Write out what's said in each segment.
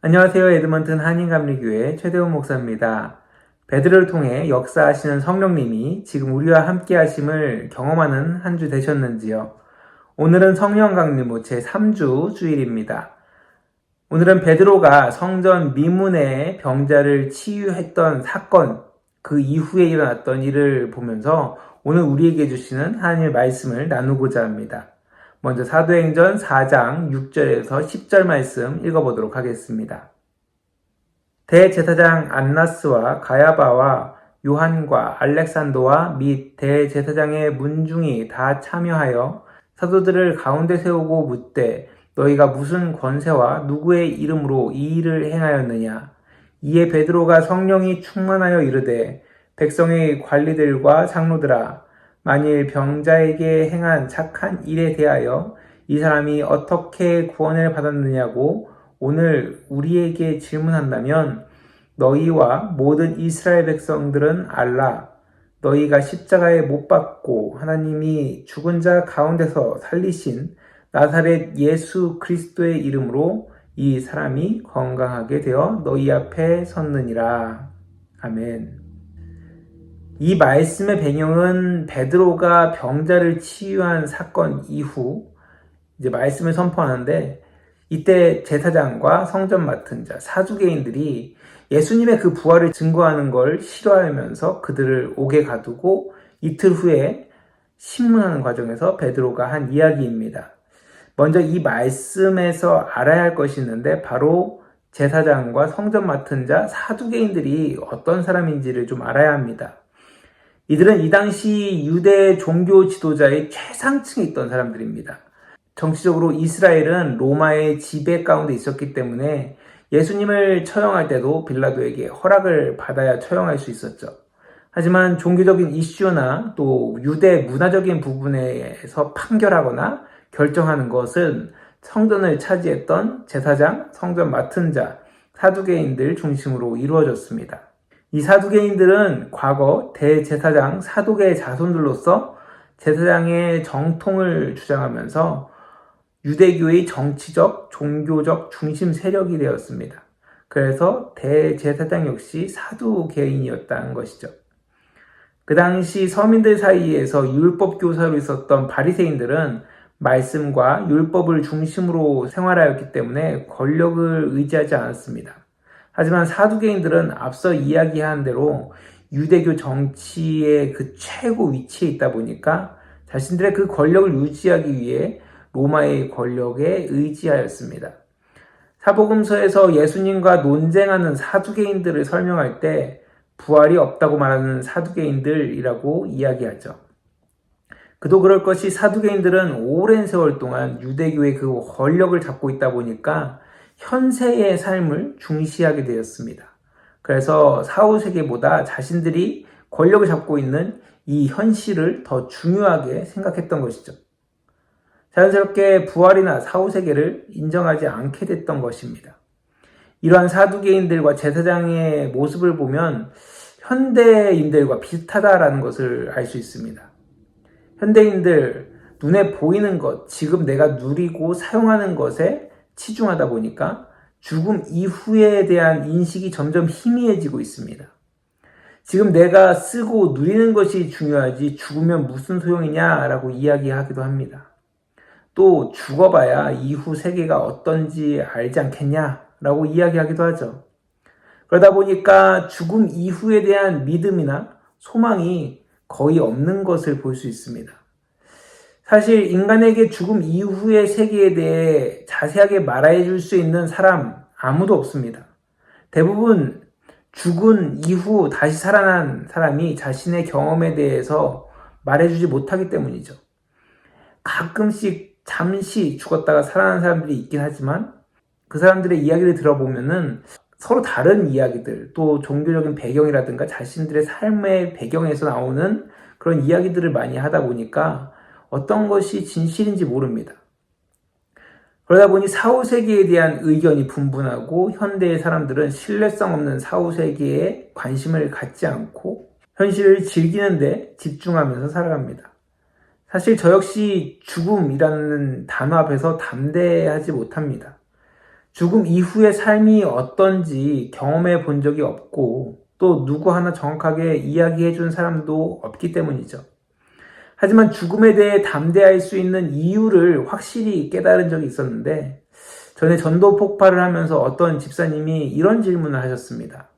안녕하세요. 에드먼튼 한인감리교회 최대훈 목사입니다. 베드로를 통해 역사하시는 성령님이 지금 우리와 함께 하심을 경험하는 한 주 되셨는지요? 오늘은 성령 강림후 제3주 주일입니다. 오늘은 베드로가 성전 미문의 병자를 치유했던 사건, 그 이후에 일어났던 일을 보면서 오늘 우리에게 주시는 하나님의 말씀을 나누고자 합니다. 먼저 사도행전 4장 6절에서 10절 말씀 읽어보도록 하겠습니다. 대제사장 안나스와 가야바와 요한과 알렉산더와 및 대제사장의 문중이 다 참여하여 사도들을 가운데 세우고 묻되 너희가 무슨 권세와 누구의 이름으로 이 일을 행하였느냐? 이에 베드로가 성령이 충만하여 이르되 백성의 관리들과 장로들아 만일 병자에게 행한 착한 일에 대하여 이 사람이 어떻게 구원을 받았느냐고 오늘 우리에게 질문한다면 너희와 모든 이스라엘 백성들은 알라. 너희가 십자가에 못 박고 하나님이 죽은 자 가운데서 살리신 나사렛 예수 그리스도의 이름으로 이 사람이 건강하게 되어 너희 앞에 섰느니라. 아멘. 이 말씀의 배경은 베드로가 병자를 치유한 사건 이후 이제 말씀을 선포하는데 이때 제사장과 성전 맡은 자, 사두개인들이 예수님의 그 부활을 증거하는 걸 싫어하면서 그들을 옥에 가두고 이틀 후에 심문하는 과정에서 베드로가 한 이야기입니다. 먼저 이 말씀에서 알아야 할 것이 있는데 바로 제사장과 성전 맡은 자, 사두개인들이 어떤 사람인지를 좀 알아야 합니다. 이들은 이 당시 유대 종교 지도자의 최상층에 있던 사람들입니다. 정치적으로 이스라엘은 로마의 지배 가운데 있었기 때문에 예수님을 처형할 때도 빌라도에게 허락을 받아야 처형할 수 있었죠. 하지만 종교적인 이슈나 또 유대 문화적인 부분에서 판결하거나 결정하는 것은 성전을 차지했던 제사장, 성전 맡은 자, 사두개인들 중심으로 이루어졌습니다. 이 사두개인들은 과거 대제사장 사독의 자손들로서 제사장의 정통을 주장하면서 유대교의 정치적, 종교적 중심 세력이 되었습니다. 그래서 대제사장 역시 사두개인이었다는 것이죠. 그 당시 서민들 사이에서 율법 교사로 있었던 바리새인들은 말씀과 율법을 중심으로 생활하였기 때문에 권력을 의지하지 않았습니다. 하지만 사두개인들은 앞서 이야기한 대로 유대교 정치의 그 최고 위치에 있다 보니까 자신들의 그 권력을 유지하기 위해 로마의 권력에 의지하였습니다. 사복음서에서 예수님과 논쟁하는 사두개인들을 설명할 때 부활이 없다고 말하는 사두개인들이라고 이야기하죠. 그도 그럴 것이 사두개인들은 오랜 세월 동안 유대교의 그 권력을 잡고 있다 보니까 현세의 삶을 중시하게 되었습니다. 그래서 사후세계보다 자신들이 권력을 잡고 있는 이 현실을 더 중요하게 생각했던 것이죠. 자연스럽게 부활이나 사후세계를 인정하지 않게 됐던 것입니다. 이러한 사두개인들과 제사장의 모습을 보면 현대인들과 비슷하다라는 것을 알 수 있습니다. 현대인들, 눈에 보이는 것, 지금 내가 누리고 사용하는 것에 치중하다 보니까 죽음 이후에 대한 인식이 점점 희미해지고 있습니다. 지금 내가 쓰고 누리는 것이 중요하지 죽으면 무슨 소용이냐라고 이야기하기도 합니다. 또 죽어봐야 이후 세계가 어떤지 알지 않겠냐라고 이야기하기도 하죠. 그러다 보니까 죽음 이후에 대한 믿음이나 소망이 거의 없는 것을 볼 수 있습니다. 사실 인간에게 죽음 이후의 세계에 대해 자세하게 말해 줄 수 있는 사람 아무도 없습니다. 대부분 죽은 이후 다시 살아난 사람이 자신의 경험에 대해서 말해주지 못하기 때문이죠. 가끔씩 잠시 죽었다가 살아난 사람들이 있긴 하지만 그 사람들의 이야기를 들어보면은 서로 다른 이야기들, 또 종교적인 배경이라든가 자신들의 삶의 배경에서 나오는 그런 이야기들을 많이 하다 보니까 어떤 것이 진실인지 모릅니다. 그러다 보니 사후세계에 대한 의견이 분분하고 현대의 사람들은 신뢰성 없는 사후세계에 관심을 갖지 않고 현실을 즐기는 데 집중하면서 살아갑니다. 사실 저 역시 죽음이라는 단어 앞에서 담대하지 못합니다. 죽음 이후의 삶이 어떤지 경험해 본 적이 없고 또 누구 하나 정확하게 이야기해 준 사람도 없기 때문이죠. 하지만 죽음에 대해 담대할 수 있는 이유를 확실히 깨달은 적이 있었는데 전에 전도 폭발을 하면서 어떤 집사님이 이런 질문을 하셨습니다.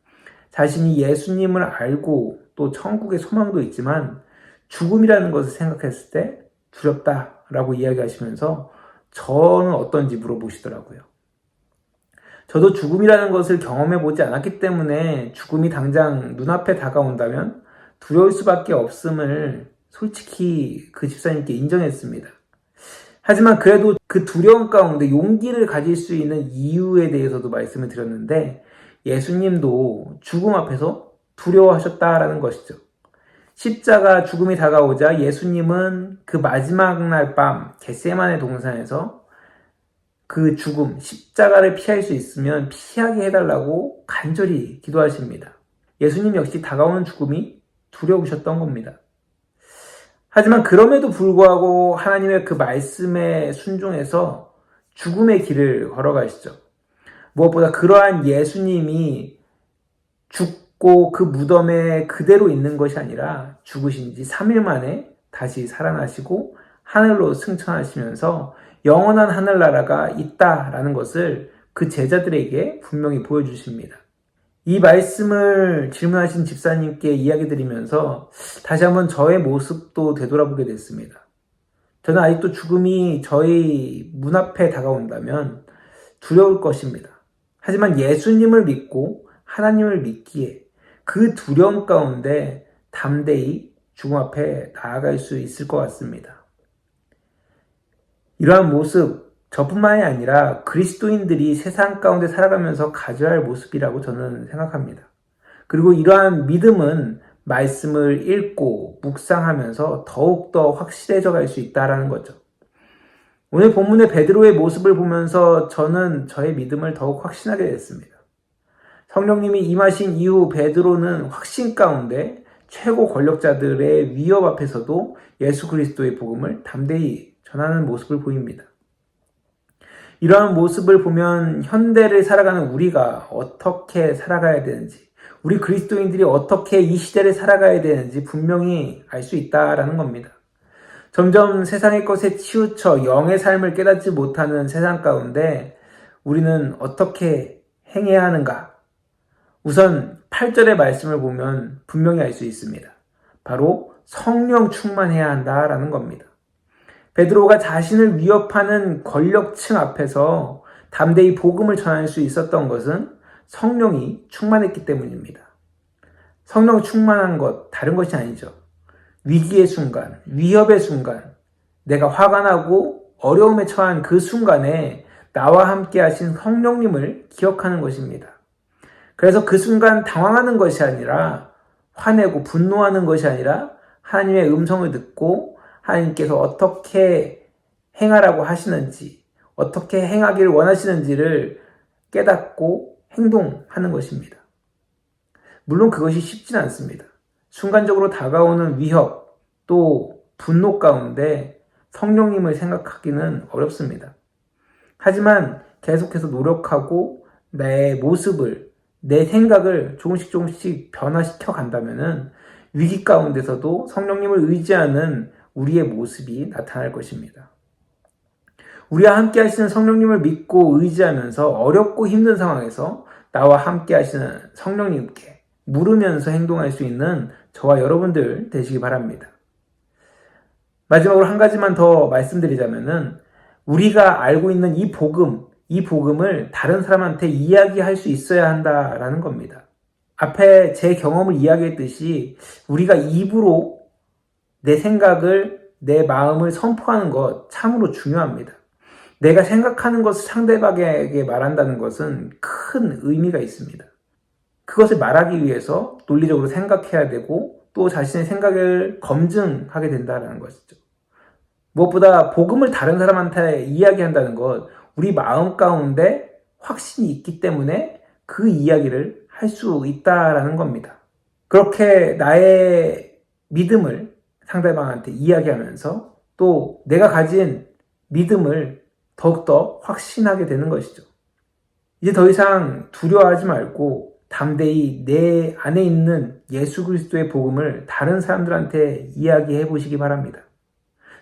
자신이 예수님을 알고 또 천국의 소망도 있지만 죽음이라는 것을 생각했을 때 두렵다라고 이야기하시면서 저는 어떤지 물어보시더라고요. 저도 죽음이라는 것을 경험해 보지 않았기 때문에 죽음이 당장 눈앞에 다가온다면 두려울 수밖에 없음을 솔직히 그 집사님께 인정했습니다. 하지만 그래도 그 두려움 가운데 용기를 가질 수 있는 이유에 대해서도 말씀을 드렸는데 예수님도 죽음 앞에서 두려워하셨다라는 것이죠. 십자가 죽음이 다가오자 예수님은 그 마지막 날 밤 겟세마네 동산에서 그 죽음, 십자가를 피할 수 있으면 피하게 해달라고 간절히 기도하십니다. 예수님 역시 다가오는 죽음이 두려우셨던 겁니다. 하지만 그럼에도 불구하고 하나님의 그 말씀에 순종해서 죽음의 길을 걸어가시죠. 무엇보다 그러한 예수님이 죽고 그 무덤에 그대로 있는 것이 아니라 죽으신 지 3일 만에 다시 살아나시고 하늘로 승천하시면서 영원한 하늘나라가 있다라는 것을 그 제자들에게 분명히 보여주십니다. 이 말씀을 질문하신 집사님께 이야기 드리면서 다시 한번 저의 모습도 되돌아보게 됐습니다. 저는 아직도 죽음이 저희 문 앞에 다가온다면 두려울 것입니다. 하지만 예수님을 믿고 하나님을 믿기에 그 두려움 가운데 담대히 죽음 앞에 나아갈 수 있을 것 같습니다. 이러한 모습, 저뿐만이 아니라 그리스도인들이 세상 가운데 살아가면서 가져야 할 모습이라고 저는 생각합니다. 그리고 이러한 믿음은 말씀을 읽고 묵상하면서 더욱더 확실해져 갈 수 있다는 거죠. 오늘 본문의 베드로의 모습을 보면서 저는 저의 믿음을 더욱 확신하게 됐습니다. 성령님이 임하신 이후 베드로는 확신 가운데 최고 권력자들의 위협 앞에서도 예수 그리스도의 복음을 담대히 전하는 모습을 보입니다. 이러한 모습을 보면 현대를 살아가는 우리가 어떻게 살아가야 되는지, 우리 그리스도인들이 어떻게 이 시대를 살아가야 되는지 분명히 알 수 있다라는 겁니다. 점점 세상의 것에 치우쳐 영의 삶을 깨닫지 못하는 세상 가운데 우리는 어떻게 행해야 하는가? 우선 8절의 말씀을 보면 분명히 알 수 있습니다. 바로 성령 충만해야 한다라는 겁니다. 베드로가 자신을 위협하는 권력층 앞에서 담대히 복음을 전할 수 있었던 것은 성령이 충만했기 때문입니다. 성령 충만한 것 다른 것이 아니죠. 위기의 순간, 위협의 순간, 내가 화가 나고 어려움에 처한 그 순간에 나와 함께 하신 성령님을 기억하는 것입니다. 그래서 그 순간 당황하는 것이 아니라 화내고 분노하는 것이 아니라 하나님의 음성을 듣고 하나님께서 어떻게 행하라고 하시는지, 어떻게 행하기를 원하시는지를 깨닫고 행동하는 것입니다. 물론 그것이 쉽진 않습니다. 순간적으로 다가오는 위협, 또 분노 가운데 성령님을 생각하기는 어렵습니다. 하지만 계속해서 노력하고 내 모습을, 내 생각을 조금씩 변화시켜 간다면은 위기 가운데서도 성령님을 의지하는 우리의 모습이 나타날 것입니다. 우리와 함께 하시는 성령님을 믿고 의지하면서 어렵고 힘든 상황에서 나와 함께 하시는 성령님께 물으면서 행동할 수 있는 저와 여러분들 되시기 바랍니다. 마지막으로 한 가지만 더 말씀드리자면은 우리가 알고 있는 이 복음을 다른 사람한테 이야기할 수 있어야 한다라는 겁니다. 앞에 제 경험을 이야기했듯이 우리가 입으로 내 생각을, 내 마음을 선포하는 것 참으로 중요합니다. 내가 생각하는 것을 상대방에게 말한다는 것은 큰 의미가 있습니다. 그것을 말하기 위해서 논리적으로 생각해야 되고 또 자신의 생각을 검증하게 된다는 것이죠. 무엇보다 복음을 다른 사람한테 이야기한다는 것, 우리 마음 가운데 확신이 있기 때문에 그 이야기를 할 수 있다라는 겁니다. 그렇게 나의 믿음을 상대방한테 이야기하면서 또 내가 가진 믿음을 더욱더 확신하게 되는 것이죠. 이제 더 이상 두려워하지 말고 담대히 내 안에 있는 예수 그리스도의 복음을 다른 사람들한테 이야기해 보시기 바랍니다.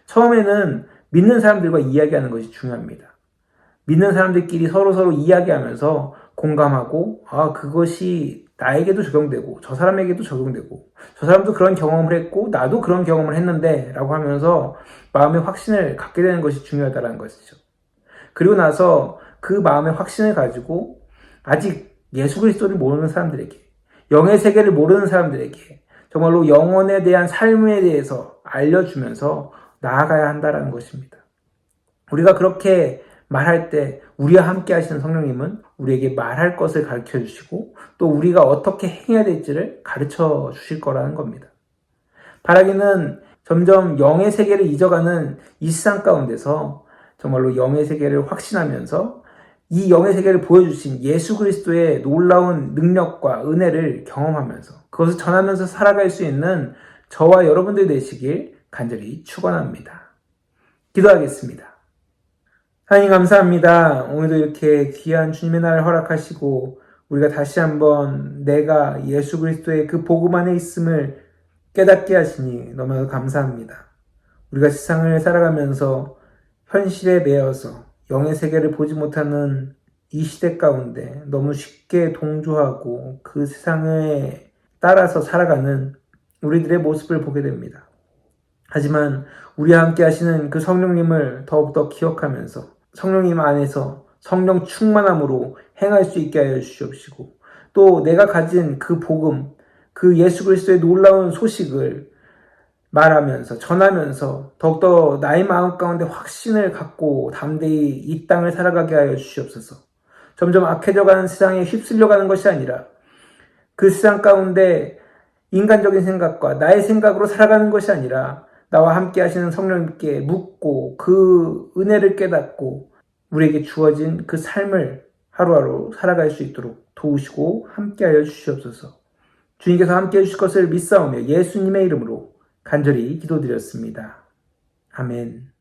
처음에는 믿는 사람들과 이야기하는 것이 중요합니다. 믿는 사람들끼리 서로 이야기하면서 공감하고, 그것이 나에게도 적용되고, 저 사람에게도 적용되고, 저 사람도 그런 경험을 했고, 나도 그런 경험을 했는데, 라고 하면서 마음의 확신을 갖게 되는 것이 중요하다는 것이죠. 그리고 나서 그 마음의 확신을 가지고, 아직 예수 그리스도를 모르는 사람들에게, 영의 세계를 모르는 사람들에게, 정말로 영혼에 대한 삶에 대해서 알려주면서 나아가야 한다는 것입니다. 우리가 그렇게 말할 때 우리와 함께 하시는 성령님은 우리에게 말할 것을 가르쳐 주시고 또 우리가 어떻게 행해야 될지를 가르쳐 주실 거라는 겁니다. 바라기는 점점 영의 세계를 잊어가는 이 세상 가운데서 정말로 영의 세계를 확신하면서 이 영의 세계를 보여주신 예수 그리스도의 놀라운 능력과 은혜를 경험하면서 그것을 전하면서 살아갈 수 있는 저와 여러분들 되시길 간절히 축원합니다. 기도하겠습니다. 하나님 감사합니다. 오늘도 이렇게 귀한 주님의 날을 허락하시고 우리가 다시 한번 내가 예수 그리스도의 그 복음 안에 있음을 깨닫게 하시니 너무나도 감사합니다. 우리가 세상을 살아가면서 현실에 매여서 영의 세계를 보지 못하는 이 시대 가운데 너무 쉽게 동조하고 그 세상에 따라서 살아가는 우리들의 모습을 보게 됩니다. 하지만 우리와 함께 하시는 그 성령님을 더욱더 기억하면서 성령님 안에서 성령 충만함으로 행할 수 있게 하여 주시옵시고 또 내가 가진 그 복음, 그 예수 그리스도의 놀라운 소식을 말하면서 전하면서 더욱더 나의 마음 가운데 확신을 갖고 담대히 이 땅을 살아가게 하여 주시옵소서. 점점 악해져가는 세상에 휩쓸려가는 것이 아니라 그 세상 가운데 인간적인 생각과 나의 생각으로 살아가는 것이 아니라 나와 함께 하시는 성령님께 묻고 그 은혜를 깨닫고 우리에게 주어진 그 삶을 하루하루 살아갈 수 있도록 도우시고 함께하여 주시옵소서. 주님께서 함께해 주실 것을 믿사오며 예수님의 이름으로 간절히 기도드렸습니다. 아멘.